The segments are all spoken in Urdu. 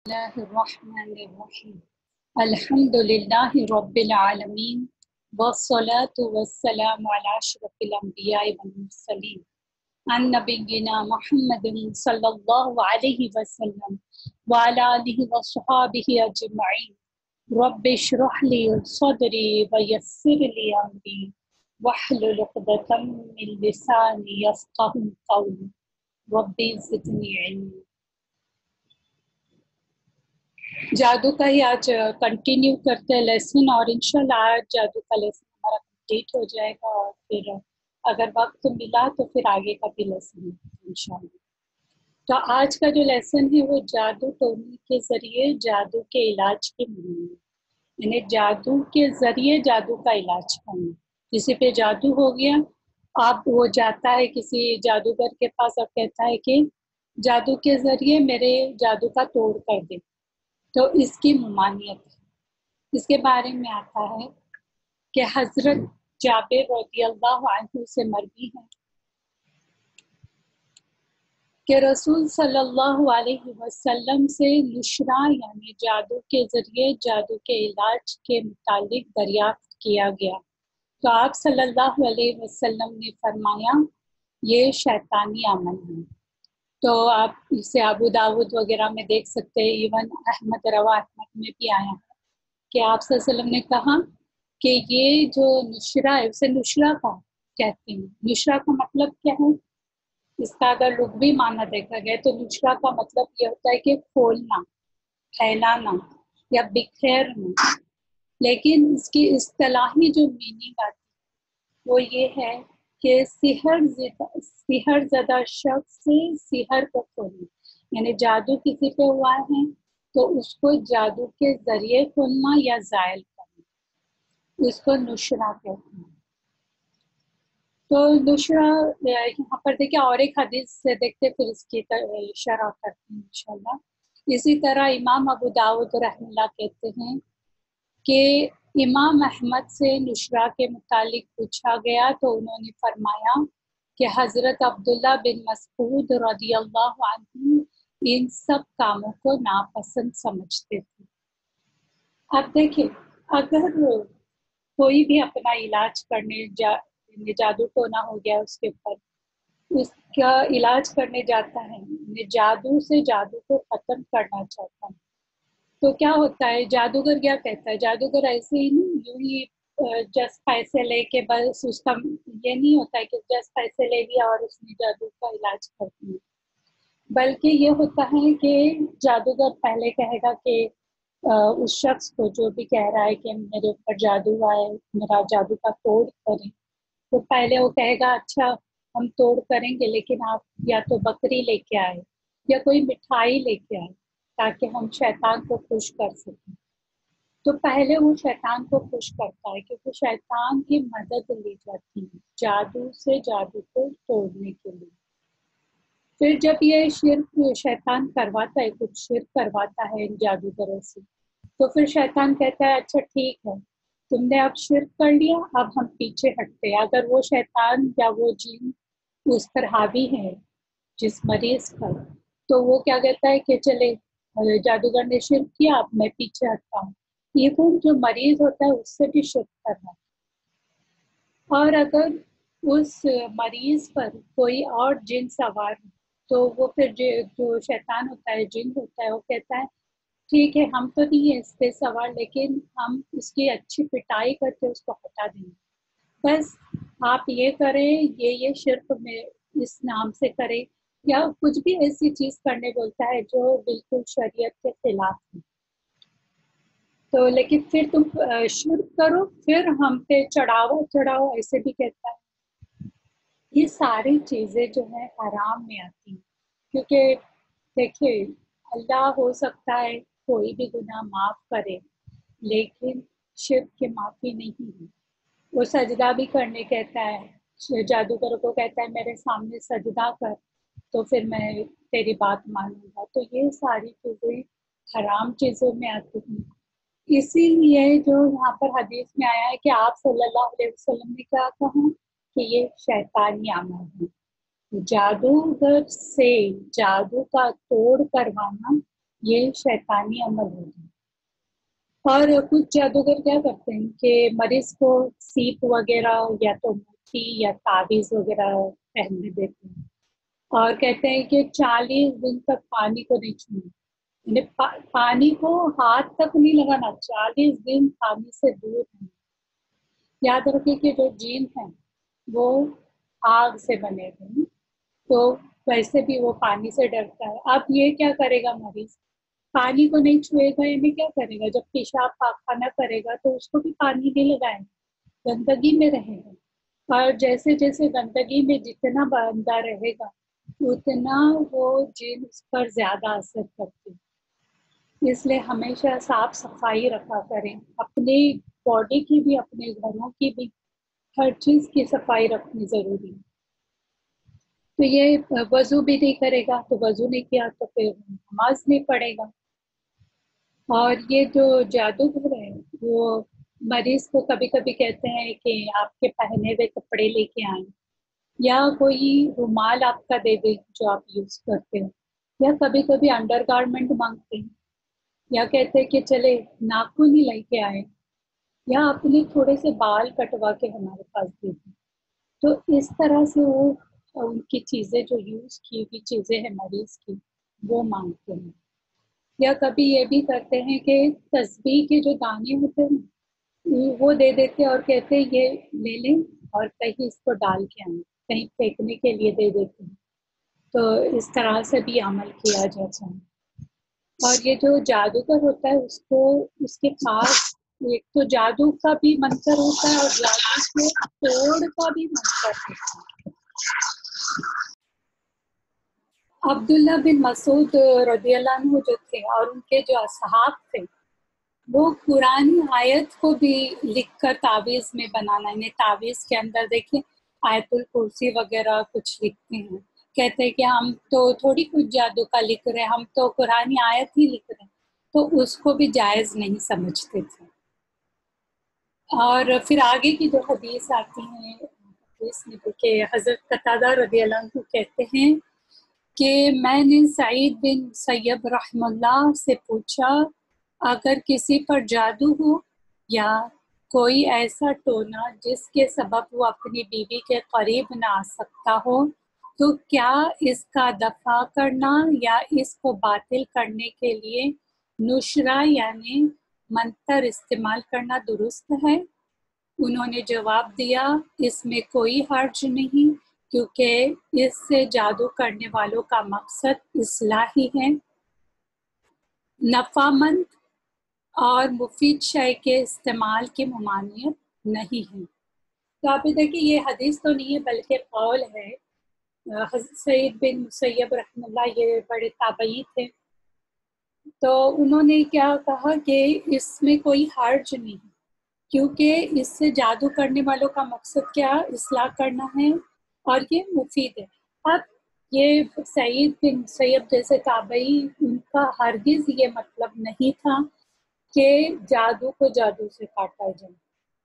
الله الرحمن الرحيم الحمد لله رب العالمين والصلاة والسلام على أشرف الأنبياء والمرسلين عن نبينا محمد صلى الله عليه وسلم وعلى آله وصحابه أجمعين رب اشرح لي صدري ويسر لي أمري واحلل عقدة من لساني يفقهوا قولي رب زدني علما۔ جادو کا ہی آج کنٹینیو کرتے ہیں لیسن، اور انشاءاللہ آج جادو کا لیسن ہمارا کمپلیٹ ہو جائے گا، اور پھر اگر وقت ملا تو پھر آگے کا بھی لیسن انشاءاللہ۔ تو آج کا جو لیسن ہے وہ جادو ٹونے کے ذریعے جادو کے علاج کی مہم، یعنی جادو کے ذریعے جادو کا علاج کرنا۔ کسی پہ جادو ہو گیا، اب وہ جاتا ہے کسی جادوگر کے پاس اور کہتا ہے کہ جادو کے ذریعے میرے جادو کا توڑ کر دے، تو اس کی ممانعت اس کے بارے میں آتا ہے کہ حضرت جابر رضی اللہ عنہ سے مروی ہے کہ رسول صلی اللہ علیہ وسلم سے نشرہ یعنی جادو کے ذریعے جادو کے علاج کے متعلق دریافت کیا گیا، تو آپ صلی اللہ علیہ وسلم نے فرمایا یہ شیطانی عمل ہے۔ تو آپ اسے ابو داود وغیرہ میں دیکھ سکتے ہیں، ایون احمد میں بھی آیا ہے کہ آپ صلی اللہ علیہ وسلم نے کہا کہ یہ جو نشرہ ہے اسے نشرہ کا کہتے ہیں۔ نشرہ کا مطلب کیا ہے؟ اس کا اگر لغوی معنی دیکھا گیا تو نشرہ کا مطلب یہ ہوتا ہے کہ کھولنا، پھیلانا یا بکھیرنا، لیکن اس کی اصطلاحی جو میننگ آتی ہے وہ یہ ہے کہ سحر زدہ شخص سے سحر کو کھولنا، یعنی جادو کسی پہ ہوا ہے تو اس کو جادو کے ذریعے کھولنا یا زائل کرنا، اس کو نشرہ کہتے ہیں۔ تو نشرہ یہاں پر دیکھیں، اور ایک حدیث سے دیکھتے پھر اس کی شرح کرتے ہیں انشاءاللہ۔ اسی طرح امام ابو داود رحمہ اللہ کہتے ہیں کہ امام احمد سے نشرہ کے متعلق پوچھا گیا تو انہوں نے فرمایا کہ حضرت عبداللہ بن مسعود رضی اللہ عنہ ان سب کاموں کو ناپسند سمجھتے تھے۔ اب دیکھیں، اگر کوئی بھی اپنا علاج کرنے جادو ٹونا ہو گیا اس کے اوپر، اس کا علاج کرنے جاتا ہے، جادو سے جادو کو ختم کرنا چاہتا ہے، تو کیا ہوتا ہے؟ جادوگر کیا کہتا ہے؟ جادوگر ایسے ہی نہیں یوں ہی جسٹ پیسے لے کے بس اس کا یہ نہیں ہوتا ہے کہ جسٹ پیسے لے لیا اور اس نے جادو کا علاج کر دیا، بلکہ یہ ہوتا ہے کہ جادوگر پہلے کہے گا کہ اس شخص کو جو بھی کہہ رہا ہے کہ میرے اوپر جادو آئے، میرا جادو کا توڑ کریں، تو پہلے وہ کہے گا اچھا ہم توڑ کریں گے، لیکن آپ یا تو بکری لے کے آئے یا کوئی مٹھائی لے کے آئے تاکہ ہم شیطان کو خوش کر سکیں۔ تو پہلے وہ شیطان کو خوش کرتا ہے کیونکہ شیطان کی مدد لی جاتی ہے جادو سے جادو کو توڑنے کے لیے۔ پھر جب یہ شرک شیطان کرواتا ہے، کچھ شرک کرواتا ہے ان جادوگروں سے، تو پھر شیطان کہتا ہے اچھا ٹھیک ہے، تم نے اب شرک کر لیا، اب ہم پیچھے ہٹتے ہیں۔ اگر وہ شیطان یا وہ جن اس پر حاوی ہے جس مریض پر، تو وہ کیا کہتا ہے کہ چلے جادوگر نے شرک کیا، اب میں پیچھے ہٹتا ہوں۔ یہ وہ جو مریض ہوتا ہے اس سے بھی شرک کرنا، اور اگر اس مریض پر کوئی اور جن سوار ہے تو وہ پھر جو شیطان ہوتا ہے، جن ہوتا ہے، وہ کہتا ہے ٹھیک ہے ہم تو نہیں ہے اس پہ سوار، لیکن ہم اس کی اچھی پٹائی کر کے اس کو ہٹا دیں گے، بس آپ یہ کریں، یہ شرک میں اس نام سے کریں، یا کچھ بھی ایسی چیز کرنے بولتا ہے جو بالکل شریعت کے خلاف ہے۔ تو لیکن پھر تم شرک کرو، پھر ہم پہ چڑھاؤ ایسے بھی کہتا ہے۔ یہ ساری چیزیں جو ہے حرام میں آتی ہیں، کیونکہ دیکھیے اللہ ہو سکتا ہے کوئی بھی گناہ معاف کرے، لیکن شرک کی معافی نہیں ہے۔ وہ سجدہ بھی کرنے کہتا ہے، جادوگر کو کہتا ہے میرے سامنے سجدہ کر تو پھر میں تیری بات مانوں گا۔ تو یہ ساری چیزیں حرام چیزوں میں آتی ہیں، اسی لیے جو یہاں پر حدیث میں آیا ہے کہ آپ صلی اللہ علیہ وسلم نے کیا کہا کہ یہ شیطانی عمل ہے۔ جادوگر سے جادو کا توڑ کروانا یہ شیطانی عمل ہوگا۔ اور کچھ جادوگر کیا کرتے ہیں کہ مریض کو سیپ وغیرہ یا تو موتی یا تعویذ وغیرہ پہننے دیتے ہیں اور کہتے ہیں کہ 40 دن تک پانی کو نہیں چھونا، یعنی پانی کو ہاتھ تک نہیں لگانا، 40 دن پانی سے دور رہنا۔ یاد رکھیں کہ جو جین ہیں وہ آگ سے بنے ہوئے ہیں، تو ویسے بھی وہ پانی سے ڈرتا ہے۔ اب یہ کیا کرے گا مریض؟ پانی کو نہیں چھوئے گا، یعنی کیا کرے گا؟ جب پیشاب پاخانہ کرے گا تو اس کو بھی پانی نہیں لگائیں گے، گندگی میں رہے گا، اور جیسے جیسے گندگی میں جتنا بندہ رہے گا اتنا وہ جین اس پر زیادہ اثر کرتی ہے۔ اس لیے ہمیشہ صاف صفائی رکھا کریں، اپنی باڈی کی بھی، اپنے گھروں کی بھی، ہر چیز کی صفائی رکھنی ضروری ہے۔ تو یہ وضو بھی نہیں کرے گا، تو وضو نہیں کیا تو پھر نماز نہیں پڑھے گا۔ اور یہ جو جادوگر ہے وہ مریض کو کبھی کبھی کہتے ہیں کہ آپ کے پہنے ہوئے کپڑے لے کے آئیں، یا کوئی رومال آپ کا دے دے جو آپ یوز کرتے ہیں، یا کبھی کبھی انڈر گارمنٹ مانگتے ہیں، یا کہتے ہیں کہ چلے ناخن ہی لے کے آئے، یا اپنے تھوڑے سے بال کٹوا کے ہمارے پاس دے دیں۔ تو اس طرح سے وہ ان کی چیزیں جو یوز کی ہوئی چیزیں ہیں مریض کی وہ مانگتے ہیں۔ یا کبھی یہ بھی کرتے ہیں کہ تسبیح کے جو دانے ہوتے ہیں وہ دے دیتے اور کہتے ہیں یہ لے لیں اور کہیں اس کو ڈال کے آئیں، کہیں پھینکنے کے لیے دے دیتے ہیں۔ تو اس طرح سے بھی عمل کیا جاتا ہے۔ اور یہ جو جادوگر ہوتا ہے اس کو اس کے پاس ایک تو جادو کا بھی منتر ہوتا ہے اور جادو کے توڑ کا بھی منتر ہوتا ہے۔ عبداللہ بن مسعود رضی اللہ عنہ جو تھے اور ان کے جو اصحاب تھے وہ قرآن آیت کو بھی لکھ کر تعویذ میں بنانا، یعنی تعویذ کے اندر دیکھیں آیت الکرسی وغیرہ کچھ لکھتے ہیں، کہتے ہیں کہ ہم تو تھوڑی کچھ جادو کا لکھ رہے ہیں، ہم تو قرآن آیت ہی لکھ رہے ہیں، تو اس کو بھی جائز نہیں سمجھتے تھے۔ اور پھر آگے کی جو حدیث آتی ہیں حدیث میں کہ حضرت قتادہ رضی اللہ عنہ کہتے ہیں کہ میں نے سعید بن سیب رحم اللہ سے پوچھا اگر کسی پر جادو ہو یا کوئی ایسا ٹونا جس کے سبب وہ اپنی بیوی کے قریب نہ آ سکتا ہو تو کیا اس کا دفع کرنا یا اس کو باطل کرنے کے لیے نشرہ یعنی منتر استعمال کرنا درست ہے؟ انہوں نے جواب دیا اس میں کوئی حرج نہیں، کیونکہ اس سے جادو کرنے والوں کا مقصد اصلاح ہی ہے، نفع مند اور مفید شے کے استعمال کی ممانعت نہیں ہے۔ تو آپ دیکھیں یہ حدیث تو نہیں ہے بلکہ قول ہے۔ حضرت سعید بن مسیب رحمہ اللہ یہ بڑے تابعی تھے، تو انہوں نے کیا کہا کہ اس میں کوئی حرج نہیں، کیونکہ اس سے جادو کرنے والوں کا مقصد کیا اصلاح کرنا ہے اور یہ مفید ہے۔ اب یہ سعید بن مسیب جیسے تابعی ان کا ہرگز یہ مطلب نہیں تھا کہ جادو کو جادو سے کاٹا جائے،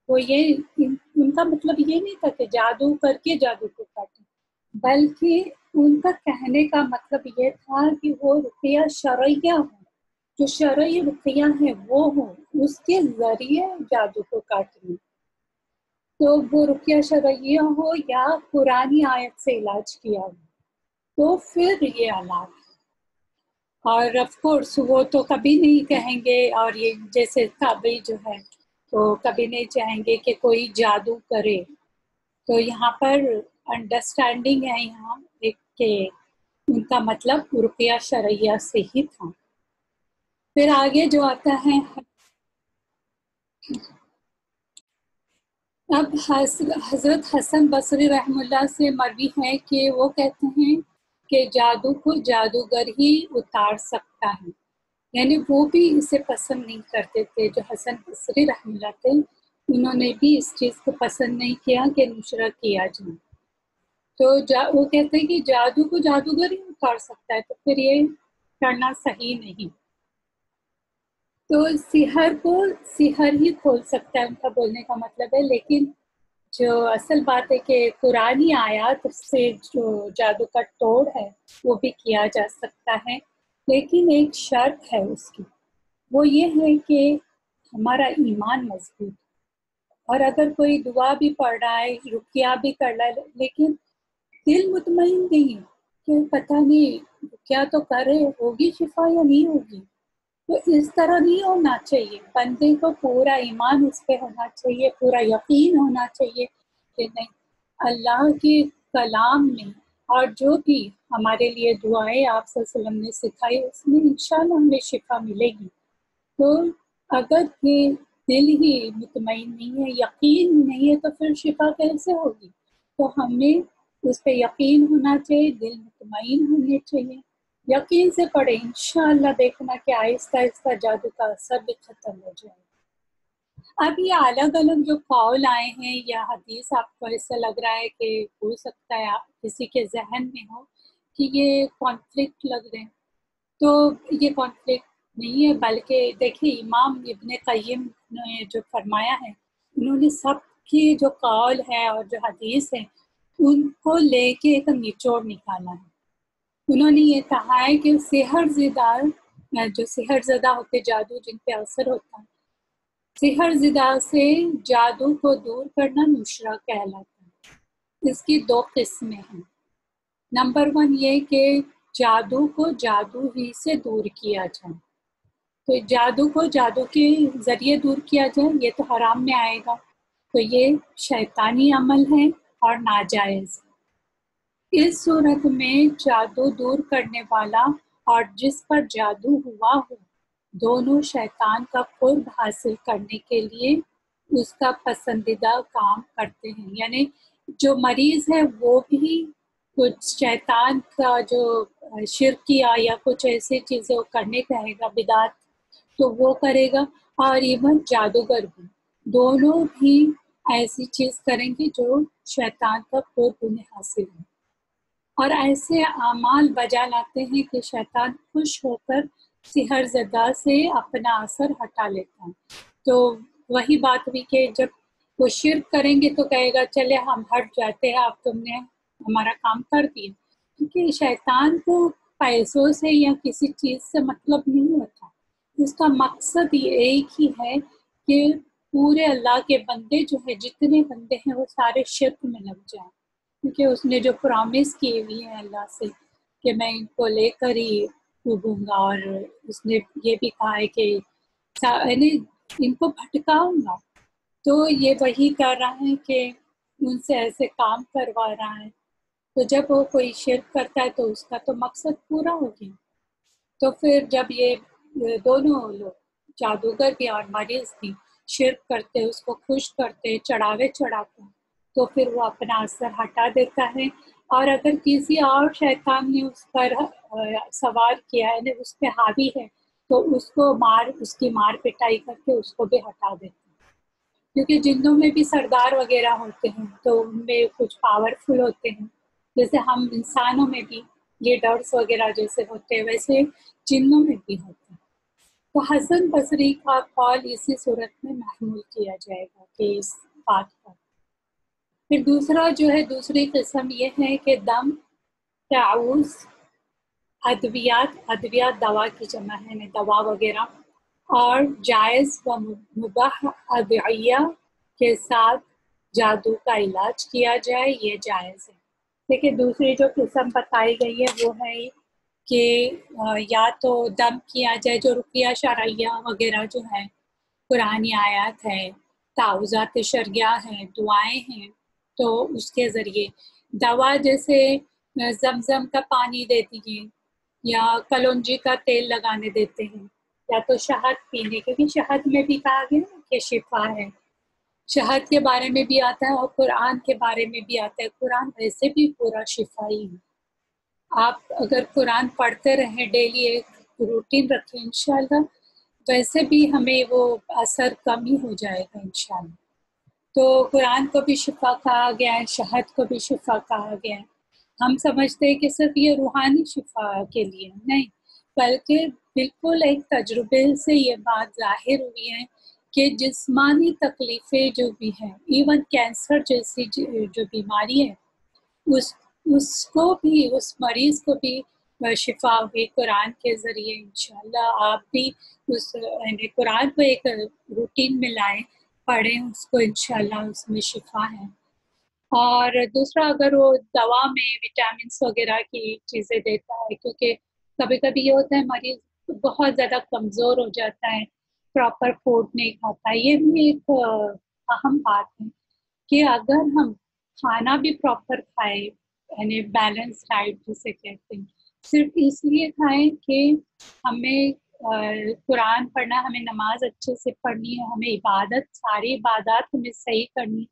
وہ یہ ان کا مطلب یہ نہیں تھا کہ جادو کر کے جادو کو کاٹیں، بلکہ ان کا کہنے کا مطلب یہ تھا کہ وہ رقیہ شرعیہ ہو، جو شرعی رقیہ ہیں وہ ہوں، اس کے ذریعے جادو کو کاٹیں، تو وہ رقیہ شرعیہ ہو یا قرآنی آیت سے علاج کیا ہو تو پھر یہ علاج ہے۔ اور آف کورس وہ تو کبھی نہیں کہیں گے، اور یہ جیسے تابعی جو ہے تو کبھی نہیں چاہیں گے کہ کوئی جادو کرے، تو یہاں پر انڈرسٹینڈنگ ہے یہاں ایک کہ ان کا مطلب رقیہ شرعیہ سے ہی تھا۔ پھر آگے جو آتا ہے اب حضرت حسن بصری رحم اللہ سے مروی ہے کہ وہ کہتے ہیں کہ جادو کو جادوگر ہی اتار سکتا ہے، یعنی وہ بھی اسے پسند نہیں کرتے تھے، جو حسن بصری رحم اللہ تھے انہوں نے بھی اس چیز کو پسند نہیں کیا کہ نشرہ کیا جائے، تو وہ کہتے ہیں کہ جادو کو جادوگر ہی اتار سکتا ہے، تو پھر یہ کرنا صحیح نہیں، تو سحر کو سحر ہی کھول سکتا ہے ان کا بولنے کا مطلب ہے، لیکن جو اصل بات ہے کہ قرآنی آیات سے جو جادو کا توڑ ہے وہ بھی کیا جا سکتا ہے، لیکن ایک شرط ہے اس کی، وہ یہ ہے کہ ہمارا ایمان مضبوط، اور اگر کوئی دعا بھی پڑھ رہا ہے، رقیہ بھی کر رہا ہے، لیکن دل مطمئن نہیں ہے کہ پتہ نہیں کیا تو کر رہے، ہوگی شفا یا نہیں ہوگی، تو اس طرح نہیں ہونا چاہیے۔ بندے کو پورا ایمان اس پہ ہونا چاہیے، پورا یقین ہونا چاہیے کہ نہیں، اللہ کے کلام میں اور جو بھی ہمارے لیے دعائیں آپ صلی اللہ علیہ وسلم نے سکھائی، اس میں انشاءاللہ ہمیں شفا ملے گی۔ تو اگر یہ دل ہی مطمئن نہیں ہے، یقین نہیں ہے، تو پھر شفا کیسے ہوگی؟ تو ہمیں اس پہ یقین ہونا چاہیے، دل مطمئن ہونے چاہیے، یقین سے پڑھے، انشاءاللہ دیکھنا کہ آہستہ آہستہ جادو کا اثر بھی ختم ہو جائے۔ اب یہ الگ الگ جو قول آئے ہیں یا حدیث، آپ کو ایسا لگ رہا ہے کہ ہو سکتا ہے آپ کسی کے ذہن میں ہو کہ یہ کانفلکٹ لگ رہے ہیں، تو یہ کانفلکٹ نہیں ہے، بلکہ دیکھیے امام ابن قیم نے جو فرمایا ہے، انہوں نے سب کی جو قول ہے اور جو حدیث ہے ان کو لے کے ایک نچوڑ نکالا ہے۔ انہوں نے یہ کہا ہے کہ سحر زدہ، جو سحر زدہ ہوتے، جادو جن پہ اثر ہوتا ہے، سحر زدہ سے جادو کو دور کرنا نشرہ کہلاتا ہے۔ اس کی دو قسمیں ہیں۔ نمبر 1 یہ کہ جادو کو جادو ہی سے دور کیا جائے، تو جادو کو جادو کے ذریعے دور کیا جائے، یہ تو حرام میں آئے گا، تو یہ شیطانی عمل ہے اور ناجائز۔ اس صورت میں جادو دور کرنے والا اور جس پر جادو ہوا ہو، دونوں شیطان کا قرب حاصل کرنے کے لیے اس کا پسندیدہ کام کرتے ہیں، یعنی جو مریض ہے وہ بھی کچھ شیطان کا جو شرکیہ یا کچھ ایسی چیزیں وہ کرنے کہے گا، بدعت، تو وہ کرے گا، اور ایون جادوگر بھی، دونوں بھی ایسی چیز کریں گے جو شیطان کا قرب انہیں حاصل ہے، اور ایسے اعمال بجا لاتے ہیں کہ شیطان خوش ہو کر سحر زدہ سے اپنا اثر ہٹا لیتا ہے۔ تو وہی بات ہوئی کہ جب وہ شرک کریں گے تو کہے گا چلے ہم ہٹ جاتے ہیں، اب تم نے ہمارا کام کر دیا، کیونکہ شیطان کو پیسوں سے یا کسی چیز سے مطلب نہیں ہوتا، اس کا مقصد یہ ایک ہی ہے کہ پورے اللہ کے بندے جو ہے، جتنے بندے ہیں، وہ سارے شرک میں لگ جائیں، کیونکہ اس نے جو پرامس کی ہوئی ہے اللہ سے کہ میں ان کو لے کر ہی ڈوبوں گا، اور اس نے یہ بھی کہا ہے کہ یعنی ان کو بھٹکاؤں گا، تو یہ وہی کر رہا ہے کہ ان سے ایسے کام کروا رہا ہے، تو جب وہ کوئی شرک کرتا ہے تو اس کا تو مقصد پورا ہو گیا۔ تو پھر جب یہ دونوں لوگ، جادوگر بھی اور مریض بھی، شرک کرتے، اس کو خوش کرتے، چڑھاوے چڑھاتے، تو پھر وہ اپنا اثر ہٹا دیتا ہے، اور اگر کسی اور شیطان نے اس پر سوار کیا ہے، یعنی اس پہ حاوی ہے، تو اس کو اس کی مار پٹائی کر کے اس کو بھی ہٹا دیتے ہیں، کیونکہ جنوں میں بھی سردار وغیرہ ہوتے ہیں تو ان میں کچھ پاورفل ہوتے ہیں، جیسے ہم انسانوں میں بھی لیڈرز وغیرہ جیسے ہوتے ہیں، ویسے جنوں میں بھی ہوتے ہیں۔ تو حسن بصری کا قول اسی صورت میں محمول کیا جائے گا کہ اس بات پر۔ پھر دوسرا جو ہے، دوسری قسم یہ ہے کہ دم، تعوذ، ادویات دوا کی جمع ہے، یعنی دوا وغیرہ، اور جائز و مباح ادعیہ کے ساتھ جادو کا علاج کیا جائے، یہ جائز ہے۔ لیکن دوسری جو قسم بتائی گئی ہے وہ ہے کہ یا تو دم کیا جائے، جو رقیہ شرعیہ وغیرہ جو ہے، قرآنی آیات ہے، تعوذات شرعیہ ہیں، دعائیں ہیں، تو اس کے ذریعے دوا، جیسے زمزم کا پانی دے دیجیے، یا کلونجی کا تیل لگانے دیتے ہیں، یا تو شہد پینے، کیونکہ شہد میں بھی کہا گیا کہ شفا ہے، شہد کے بارے میں بھی آتا ہے اور قرآن کے بارے میں بھی آتا ہے، قرآن ویسے بھی پورا شفائی ہے، آپ اگر قرآن پڑھتے رہیں، ڈیلی ایک روٹین رکھیں، انشاءاللہ ویسے بھی ہمیں وہ اثر کم ہی ہو جائے گا انشاءاللہ۔ تو قرآن کو بھی شفا کہا گیا ہے، شہد کو بھی شفا کہا گیا ہے۔ ہم سمجھتے ہیں کہ صرف یہ روحانی شفا کے لیے نہیں، بلکہ بالکل ایک تجربے سے یہ بات ظاہر ہوئی ہے کہ جسمانی تکلیفیں جو بھی ہیں، ایون کینسر جیسی جو بیماری ہے، اس کو بھی، اس مریض کو بھی شفا ہوئی قرآن کے ذریعے۔ انشاءاللہ آپ بھی اس یعنی قرآن کو ایک روٹین میں لائیں، پڑھیں اس کو، انشاءاللہ اس میں شفا ہے۔ اور دوسرا، اگر وہ دوا میں وٹامنس وغیرہ کی چیزیں دیتا ہے، کیونکہ کبھی کبھی یہ ہوتا ہے مریض بہت زیادہ کمزور ہو جاتا ہے، پراپر فوڈ نہیں کھاتا، یہ بھی ایک اہم بات ہے کہ اگر ہم کھانا بھی پراپر کھائیں، یعنی بیلنس ڈائٹ جسے کہتے ہیں، صرف اس لیے کھائیں کہ ہمیں قرآن پڑھنا، ہمیں نماز اچھے سے پڑھنی ہے، ہمیں عبادت، ساری عبادات ہمیں صحیح کرنی،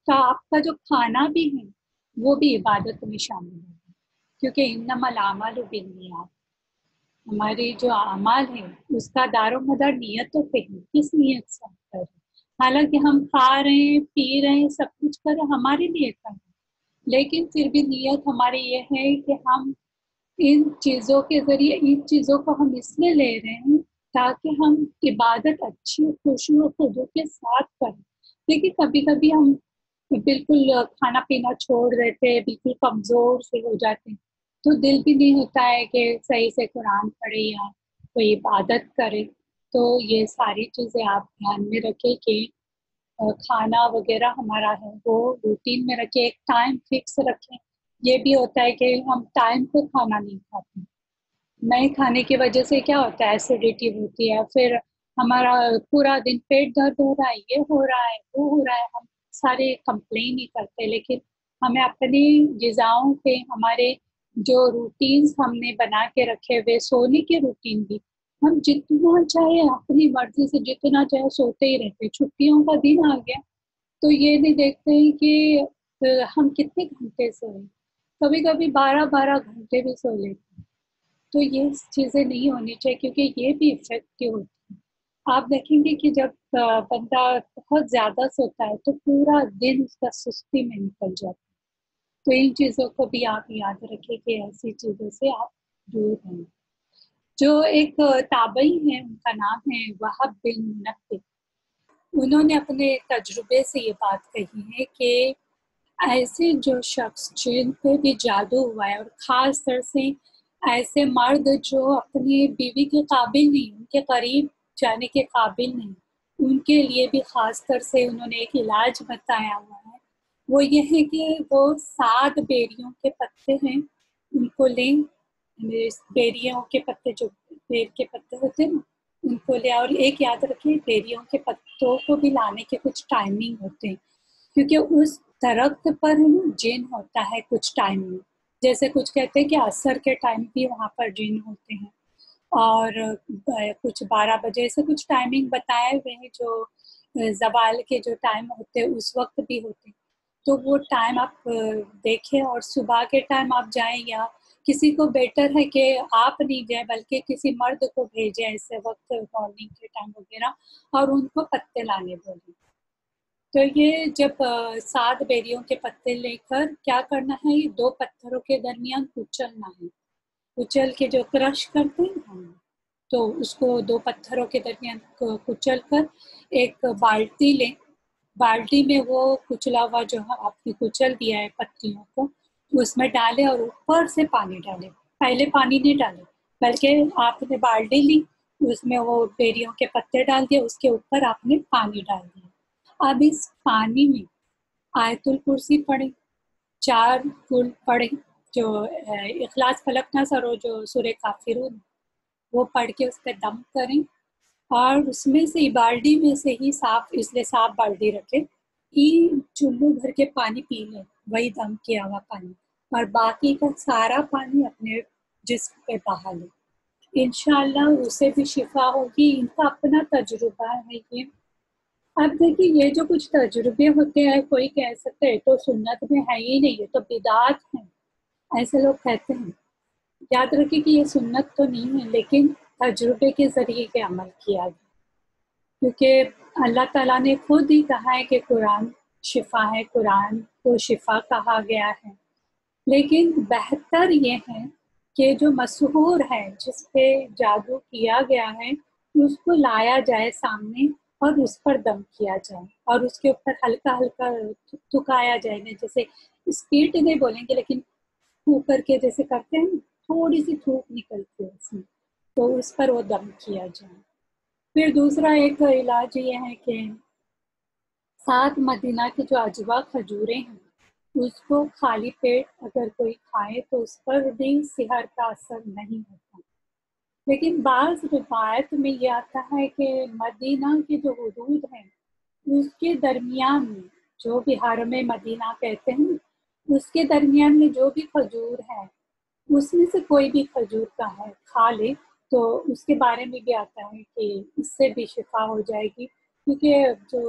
تو آپ کا جو کھانا بھی ہے وہ بھی عبادت میں شامل ہوگا، کیونکہ انما الاعمال بالنیات، ہماری جو اعمال ہے اس کا دار و مدار نیتوں پہ ہے، کس نیت سے ہم کر رہے ہیں۔ حالانکہ ہم کھا رہے ہیں، پی رہے ہیں، سب کچھ کر رہے ہیں ہمارے لیے کر رہے ہیں، لیکن پھر بھی نیت ہماری یہ ہے کہ ہم ان چیزوں کے ذریعے، ان چیزوں کو ہم اس لیے لے رہے ہیں تاکہ ہم عبادت اچھی خوشی و خضوع کے ساتھ کریں۔ لیکن کبھی کبھی ہم بالکل کھانا پینا چھوڑ دیتے، بالکل کمزور سے ہو جاتے ہیں، تو دل بھی نہیں ہوتا ہے کہ صحیح سے قرآن پڑھے یا کوئی عبادت کرے۔ تو یہ ساری چیزیں آپ دھیان میں رکھیں کہ کھانا وغیرہ ہمارا ہے وہ روٹین میں رکھیں، ایک ٹائم فکس رکھیں۔ یہ بھی ہوتا ہے کہ ہم ٹائم پہ کھانا نہیں کھاتے، نہیں کھانے کی وجہ سے کیا ہوتا ہے، ایسیڈیٹی ہوتی ہے، پھر ہمارا پورا دن پیٹ درد ہو رہا ہے، یہ ہو رہا ہے، وہ ہو رہا ہے، ہم سارے کمپلین ہی کرتے، لیکن ہمیں اپنی غذاؤں پہ، ہمارے جو روٹینز ہم نے بنا کے رکھے ہوئے، سونے کے روٹین بھی، ہم جتنا چاہے اپنی مرضی سے جتنا چاہے سوتے ہی رہتے۔ چھٹیوں کا دن آ گیا تو یہ نہیں دیکھتے ہیں کہ ہم کتنے گھنٹے سوئے، کبھی کبھی 12 12 گھنٹے بھی سو لیتے ہیں۔ تو یہ چیزیں نہیں ہونی چاہیے، کیونکہ یہ بھی افیکٹو ہوتی ہے۔ آپ دیکھیں گے کہ جب بندہ بہت زیادہ سوتا ہے تو پورا دن اس کا سستی میں نکل جاتا ہے۔ تو ان چیزوں کو بھی آپ یاد رکھیں کہ ایسی چیزوں سے آپ دور رہیں۔ جو ایک تابعی ہیں، ان کا نام ہے وہب بن منبہ، انہوں نے اپنے تجربے سے یہ بات کہی ہے کہ ایسے جو شخص جن پہ بھی جادو ہوا ہے، اور خاص طور سے ایسے مرد جو اپنی بیوی کے قابل نہیں، ان کے قریب جانے کے قابل نہیں، ان کے لیے بھی خاص طور سے انہوں نے ایک علاج بتایا ہوا ہے۔ وہ یہ ہے کہ وہ 7 بیریوں کے پتے ہیں، ان کو لیں، بیریوں کے پتے، جو بیر کے پتے ہوتے ہیں نا، ان کو لیں۔ اور ایک یاد رکھیں، بیریوں کے پتوں کو بھی لانے کے کچھ ٹائمنگ ہوتے ہیں، کیونکہ اس درخت پر جن ہوتا ہے کچھ ٹائم میں، جیسے کچھ کہتے ہیں کہ عصر کے ٹائم بھی وہاں پر جن ہوتے ہیں، اور کچھ 12 بجے سے کچھ ٹائمنگ بتائے ہوئے ہیں، جو زوال کے جو ٹائم ہوتے ہیں اس وقت بھی ہوتے ہیں۔ تو وہ ٹائم آپ دیکھیں، اور صبح کے ٹائم آپ جائیں، یا کسی کو بیٹر ہے کہ آپ نہیں جائیں بلکہ کسی مرد کو بھیجیں ایسے وقت، مارننگ کے ٹائم وغیرہ، اور ان کو پتے لانے بولیں۔ تو یہ جب 7 بیریوں کے پتے لے کر کیا کرنا ہے، یہ 2 پتھروں کے درمیان کچلنا ہے، کچل کے جو کرش کرتے ہیں ہم، تو اس کو 2 پتھروں کے درمیان کچل کر ایک بالٹی لیں، بالٹی میں وہ کچلا ہوا جو آپ نے کچل دیا ہے پتیوں کو اس میں ڈالیں، اور اوپر سے پانی ڈالیں، پہلے پانی نہیں ڈالیں بلکہ آپ نے بالٹی لی، اس میں وہ بیریوں کے پتے ڈال دیے، اس کے اوپر آپ نے پانی ڈال دیا۔ اب اس پانی میں آیت الکرسی پڑھیں، 4 پھول پڑھیں، جو اخلاص فلق ناس اور جو سورہ کافرون، وہ پڑھ کے اس پہ دم کریں، اور اس میں سے بالٹی میں سے ہی صاف، اس لیے صاف بالٹی رکھیں، چلو بھر کے پانی پی لیں، وہی دم کیا ہوا پانی، اور باقی کا سارا پانی اپنے جسم پہ بہا لیں۔ انشاءاللہ اسے بھی شفا ہوگی۔ ان کا اپنا تجربہ ہے یہ۔ اب دیکھیے، یہ جو کچھ تجربے ہوتے ہیں، کوئی کہہ سکتے ہیں تو سنت میں ہے ہی نہیں، یہ تو بدعات ہیں، ایسے لوگ کہتے ہیں۔ یاد رکھیں کہ یہ سنت تو نہیں ہے، لیکن تجربے کے ذریعے کے عمل کیا گیا، کیونکہ اللہ تعالیٰ نے خود ہی کہا ہے کہ قرآن شفا ہے، قرآن کو شفا کہا گیا ہے۔ لیکن بہتر یہ ہے کہ جو مشہور ہے، جس پہ جادو کیا گیا ہے، اس کو لایا جائے سامنے، اور اس پر دم کیا جائے، اور اس کے اوپر ہلکا ہلکا تھکایا جائے، جیسے اسپیڈ نہیں بولیں گے لیکن پھو کر کے جیسے کرتے ہیں، تھوڑی سی تھوک نکلتی ہے اس میں، تو اس پر وہ دم کیا جائے۔ پھر دوسرا ایک علاج یہ ہے کہ 7 مدینہ کی جو اجوا کھجوریں ہیں اس کو خالی پیٹ اگر کوئی کھائے تو اس پر بھی سحر کا اثر نہیں ہوتا، لیکن بعض روایت میں یہ آتا ہے کہ مدینہ کی جو حدود ہیں اس کے درمیان میں جو بھی حرم مدینہ کہتے ہیں اس کے درمیان میں جو بھی کھجور ہے اس میں سے کوئی بھی کھجور کا ہے کھا لے تو اس کے بارے میں بھی آتا ہے کہ اس سے بھی شفا ہو جائے گی، کیونکہ جو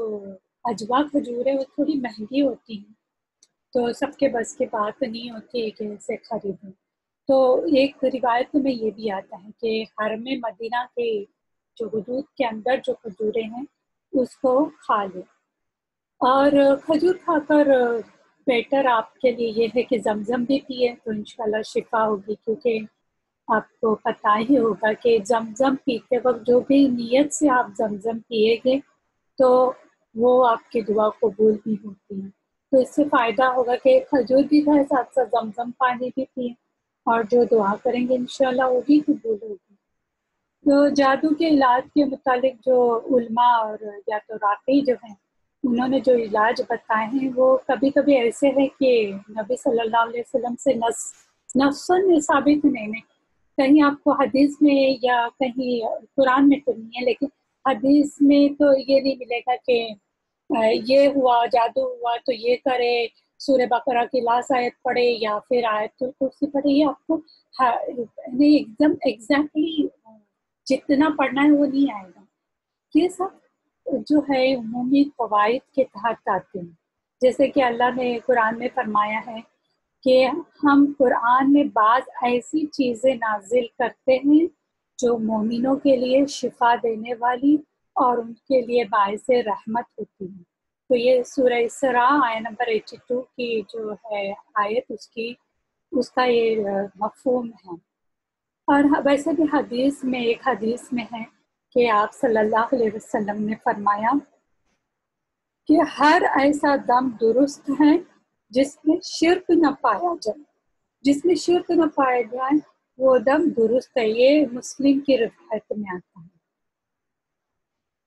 اجوا کھجور ہے وہ تھوڑی مہنگی ہوتی ہیں تو سب کے بس کی بات نہیں ہوتی ہے کہ اسے خریدیں۔ تو ایک روایت میں یہ بھی آتا ہے کہ حرم مدینہ کے جو حدود کے اندر جو کھجوریں ہیں اس کو کھا لیں، اور کھجور کھا کر بیٹر آپ کے لیے یہ ہے کہ زمزم بھی پیے تو انشاءاللہ شفا ہوگی، کیونکہ آپ کو پتہ ہی ہوگا کہ زمزم پیتے وقت جو بھی نیت سے آپ زمزم پیے گے تو وہ آپ کی دعا قبول بھی ہوتی ہے، تو اس سے فائدہ ہوگا کہ کھجور بھی کھائے ساتھ ساتھ زمزم پانی بھی پئیں اور جو دعا کریں گے انشاءاللہ وہ بھی قبول ہوگی۔ تو جادو کے علاج کے متعلق جو علماء اور یا تو راقی جو ہیں انہوں نے جو علاج بتائے ہیں وہ کبھی کبھی ایسے ہیں کہ نبی صلی اللہ علیہ وسلم سے نفساً ثابت نہیں ہے، کہیں آپ کو حدیث میں یا کہیں قرآن میں تو نہیں ہے، لیکن حدیث میں تو یہ نہیں ملے گا کہ یہ ہوا جادو ہوا تو یہ کرے، سورہ بقرہ کی لاس آیت پڑھے یا پھر آیت الکرسی پڑھے، یہ آپ کو ایک دم ایگزیکٹلی جتنا پڑھنا ہے وہ نہیں آئے گا، یہ سب جو ہے عمومی قواعد کے تحت آتے ہیں، جیسے کہ اللہ نے قرآن میں فرمایا ہے کہ ہم قرآن میں بعض ایسی چیزیں نازل کرتے ہیں جو مومنوں کے لیے شفا دینے والی اور ان کے لیے باعث رحمت ہوتی ہے، تو یہ سورہ اسراء آیت نمبر 82 کی جو ہے آیت اس کا یہ مفہوم ہے۔ اور ویسے بھی ایک حدیث میں ہے کہ آپ صلی اللہ علیہ وسلم نے فرمایا کہ ہر ایسا دم درست ہے جس میں شرک نہ پایا جائے، جس میں شرک نہ پایا جائے وہ دم درست ہے، یہ مسلم کی روایت میں آتا ہے۔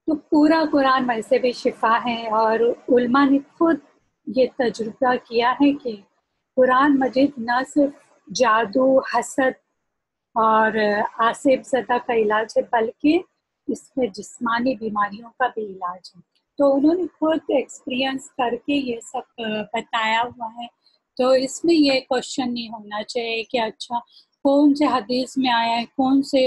تو پورا قرآن ویسے بھی شفا ہے، اور علماء نے خود یہ تجربہ کیا ہے کہ قرآن مجید نہ صرف جادو، حسد اور آصف زدہ کا علاج ہے بلکہ اس میں جسمانی بیماریوں کا بھی علاج ہے، تو انہوں نے خود ایکسپیرینس کر کے یہ سب بتایا ہوا ہے، تو اس میں یہ کوشچن نہیں ہونا چاہیے کہ اچھا کون سے حدیث میں آیا ہے، کون سے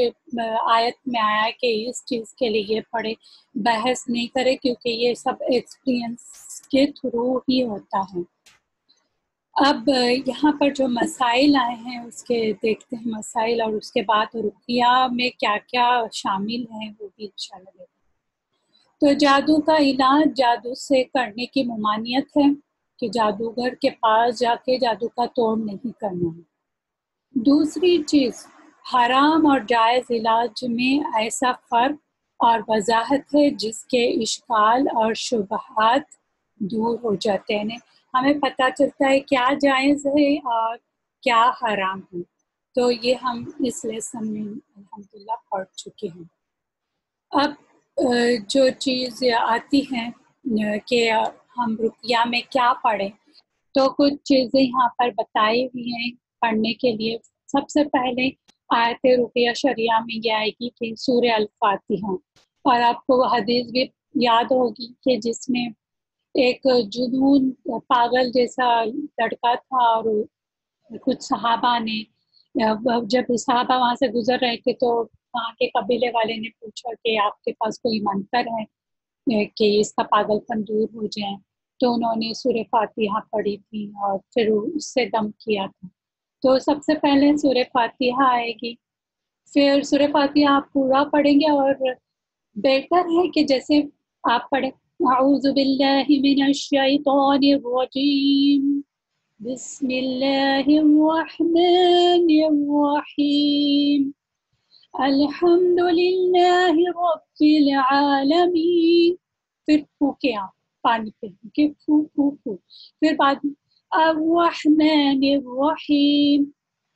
آیت میں آیا ہے کہ اس چیز کے لیے یہ پڑھے، بحث نہیں کرے، کیونکہ یہ سب ایکسپیرینس کے تھرو ہی ہوتا ہے۔ اب یہاں پر جو مسائل آئے ہیں اس کے دیکھتے ہیں مسائل، اور اس کے بعد رقیہ میں کیا کیا شامل ہیں وہ بھی انشاءاللہ دیکھتے ہیں۔ تو جادو کا علاج جادو سے کرنے کی ممانعت ہے کہ جادوگر کے پاس جا کے جادو کا توڑ نہیں کرنا ہے۔ دوسری چیز حرام اور جائز علاج میں ایسا فرق اور وضاحت ہے جس کے اشکال اور شبہات دور ہو جاتے ہیں، ہمیں پتہ چلتا ہے کیا جائز ہے اور کیا حرام ہے، تو یہ ہم اس لیسن میں الحمدللہ پڑھ چکے ہیں۔ اب جو چیز آتی ہیں کہ ہم رقیہ میں کیا پڑھیں، تو کچھ چیزیں یہاں پر بتائی ہوئی ہیں پڑھنے کے لیے۔ سب سے پہلے آیت رقیہ شریعہ میں یہ آئے گی کہ سورہ الفاتحہ، اور آپ کو وہ حدیث بھی یاد ہوگی کہ جس میں ایک جنون پاگل جیسا لڑکا تھا، اور کچھ صحابہ نے جب صحابہ وہاں سے گزر رہے تھے تو وہاں کے قبیلے والے نے پوچھا کہ آپ کے پاس کوئی منتر ہے کہ اس کا پاگل پن دور ہو جائے، تو انہوں نے سورہ فاتحہ پڑھی تھی اور پھر اس سے دم کیا تھا، تو سب سے پہلے سورہ فاتحہ آئے گی، پھر سورہ فاتحہ آپ پورا پڑھیں گے، اور بہتر ہے کہ جیسے آپ پڑھیں اعوذ باللہ من الشیطان الرجیم بسم اللہ الرحمن الرحیم الحمد للہ رب العالمین، پھر پھونکے آپ پانی پہ پھو پھو پھو، پھر بعد میں الرحمن الرحیم،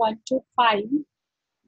1 to 5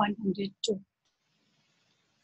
102।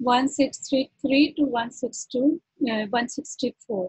163 to 164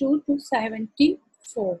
to 74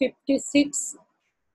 56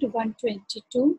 to 122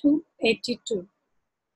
to 82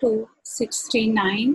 to 69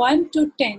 1 to 10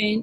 10,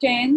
10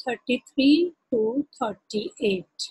33 to 38,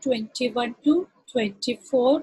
21 to 24,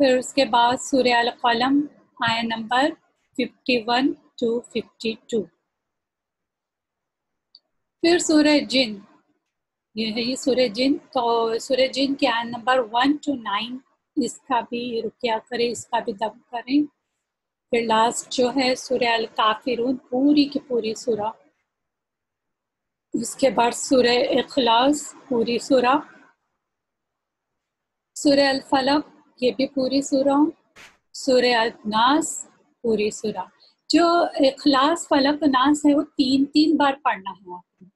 پھر اس کے بعد سورہ القلم آیا نمبر 51 to 52. پھر سورہ جن، یہ ہے یہ سورہ جن، تو سورہ جن کے آیت نمبر 1 to 9 اس کا بھی رکیا کریں، اس کا بھی دم کریں. پھر لاسٹ جو ہے سورہ الکافرون، پوری کی پوری سورہ. اس کے بعد سورہ اخلاص پوری سورہ، سورہ الفلق یہ بھی پوری سورہ، سورہ الناس پوری سورہ. جو اخلاص فلق ناس ہے وہ 3 بار پڑھنا ہے آپ نے.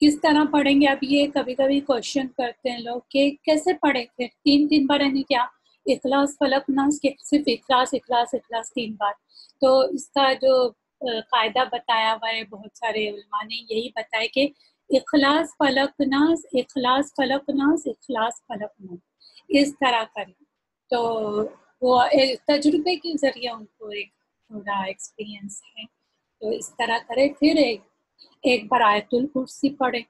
کس طرح پڑھیں گے؟ اب یہ کبھی کبھی کوشچن کرتے ہیں لوگ کہ کیسے پڑھیں پھر 3 بار، یعنی کیا اخلاص فلق ناس کے صرف اخلاص اخلاص اخلاص 3 بار؟ تو اس کا جو قاعدہ بتایا ہوا ہے بہت سارے علماء نے یہی بتایا کہ اخلاص فلق ناس اخلاص فلق ناس اخلاص فلق ناس، اس طرح کریں. تو وہ تجربے کے ذریعے ان کو ایک تھوڑا ایکسپیرینس ہے، تو اس طرح کرے. پھر ایک بار آیت الکرسی پڑھے.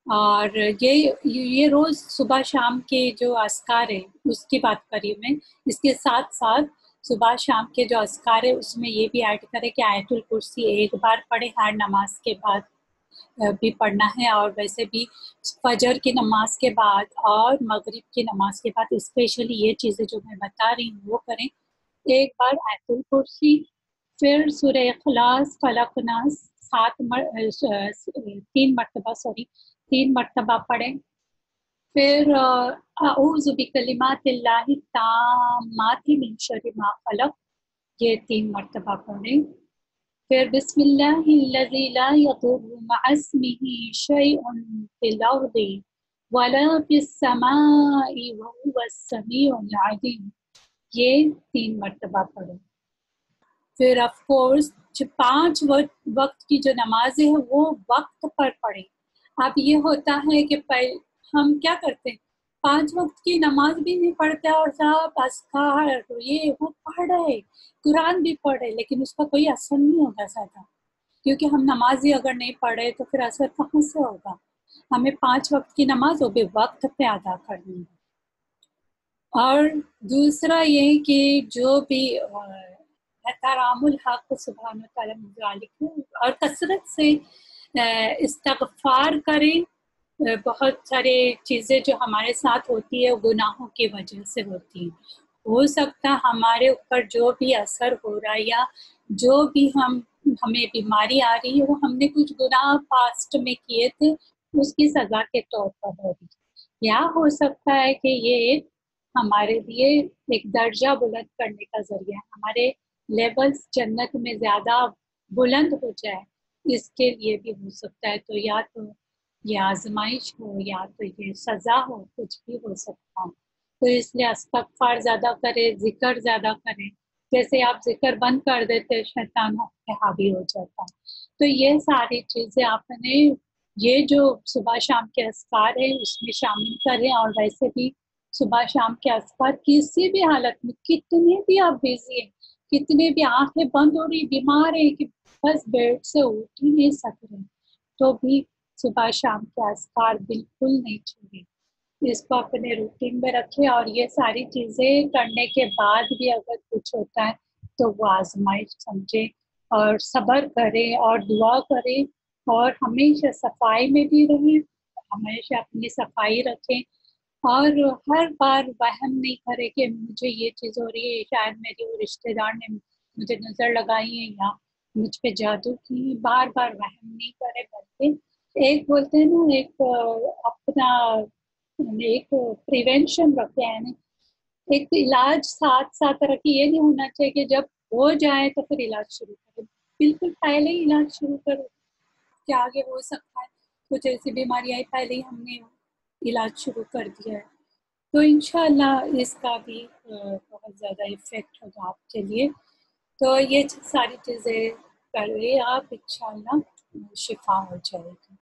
اور یہ روز صبح شام کے جو اذکار ہے اس کی بات کری میں، اس کے ساتھ ساتھ صبح شام کے جو اذکار ہے اس میں یہ بھی ایڈ کرے کہ آیت الکرسی ایک بار پڑھے، ہر نماز کے بعد بھی پڑھنا ہے، اور ویسے بھی فجر کی نماز کے بعد اور مغرب کی نماز کے بعد اسپیشلی یہ چیزیں جو میں بتا رہی ہوں وہ کریں. ایک بار آیت الکرسی، پھر سورہ اخلاص فلق ناس 3 مرتبہ پڑھیں. پھر اعوذ بکلمات اللہ التامات من شر ما خلق یہ 3 مرتبہ پڑھیں. پھر بسم اللہ الذی لا یضر مع اسمہ شیء فی الارض ولا فی السماء وهو السمیع العلیم یہ 3 مرتبہ پڑھیں. پھر آف کورس 5 وقت کی جو نمازیں ہیں وہ وقت پر پڑھیں. اب یہ ہوتا ہے کہ ہم کیا کرتے ہیں 5 وقت کی نماز بھی نہیں پڑھتے اور سب اذکار یہ وہ پڑھ رہے، قرآن بھی پڑھے، لیکن اس کا کوئی اثر نہیں ہوگا زیادہ، کیونکہ ہم نماز ہی اگر نہیں پڑھے تو پھر اثر کہاں سے ہوگا. ہمیں 5 وقت کی نماز وہ بھی وقت پہ ادا کرنی ہے. اور دوسرا یہ کہ جو بھی احترام الحق سبحانہ تعالیٰ اور کثرت سے استغفار کریں. بہت سارے چیزیں جو ہمارے ساتھ ہوتی ہے گناہوں کی وجہ سے ہوتی ہیں. ہو سکتا ہمارے اوپر جو بھی اثر ہو رہا ہے یا جو بھی ہمیں بیماری آ رہی ہے وہ ہم نے کچھ گناہ پاسٹ میں کیے تھے، اس کی سزا کے طور پر ہو رہی ہے. یا ہو سکتا ہے کہ یہ ہمارے لیے ایک درجہ بلند کرنے کا ذریعہ ہے، ہمارے لیولز جنت میں زیادہ بلند ہو جائے، اس کے لیے بھی ہو سکتا ہے. تو یا تو یہ آزمائش ہو یا تو یہ سزا ہو، کچھ بھی ہو سکتا ہو. تو اس لیے استغفار زیادہ کرے، ذکر زیادہ کرے. جیسے آپ ذکر بند کر دیتے شیطان آپ پہ حاوی ہو جاتا. تو یہ ساری چیزیں آپ نے یہ جو صبح شام کے اذکار ہے اس میں شامل کریں. اور ویسے بھی صبح شام کے اذکار کسی بھی حالت میں، کتنے بھی آپ بزی ہیں، کتنے بھی آنکھیں بند ہو رہی، بیمار ہیں کہ بس بیڈ سے اٹھ ہی نہیں سک رہے، تو بھی صبح شام کے اذکار بالکل نہیں چھوڑیں. اس کو اپنے روٹین میں رکھیں. اور یہ ساری چیزیں کرنے کے بعد بھی اگر کچھ ہوتا ہے تو وہ آزمائش سمجھیں اور صبر کریں اور دعا کریں. اور ہمیشہ صفائی میں بھی رہیں، ہمیشہ اپنی صفائی رکھیں. اور ہر بار وہم نہیں کرے کہ مجھے یہ چیز ہو رہی ہے، شاید میری وہ رشتے دار نے مجھے نظر لگائی ہے یا مجھ پہ جادو کی. بار بار وہم نہیں کرے، بلکہ ایک بولتے ہیں نا ایک اپنا ایک پریونشن رکھے، یعنی ایک علاج ساتھ ساتھ رکھے. یہ نہیں ہونا چاہیے کہ جب ہو جائے تو پھر علاج شروع کرے، بالکل پہلے ہی علاج شروع کرو کہ آگے ہو سکتا ہے کچھ ایسی بیماری آئی، پہلے ہی ہم نے علاج شروع کر دیا ہے. تو انشاءاللہ اس کا بھی بہت زیادہ افیکٹ ہوگا آپ کے لیے. تو یہ ساری چیزیں کریں آپ، انشاءاللہ شفا ہو جائے گی.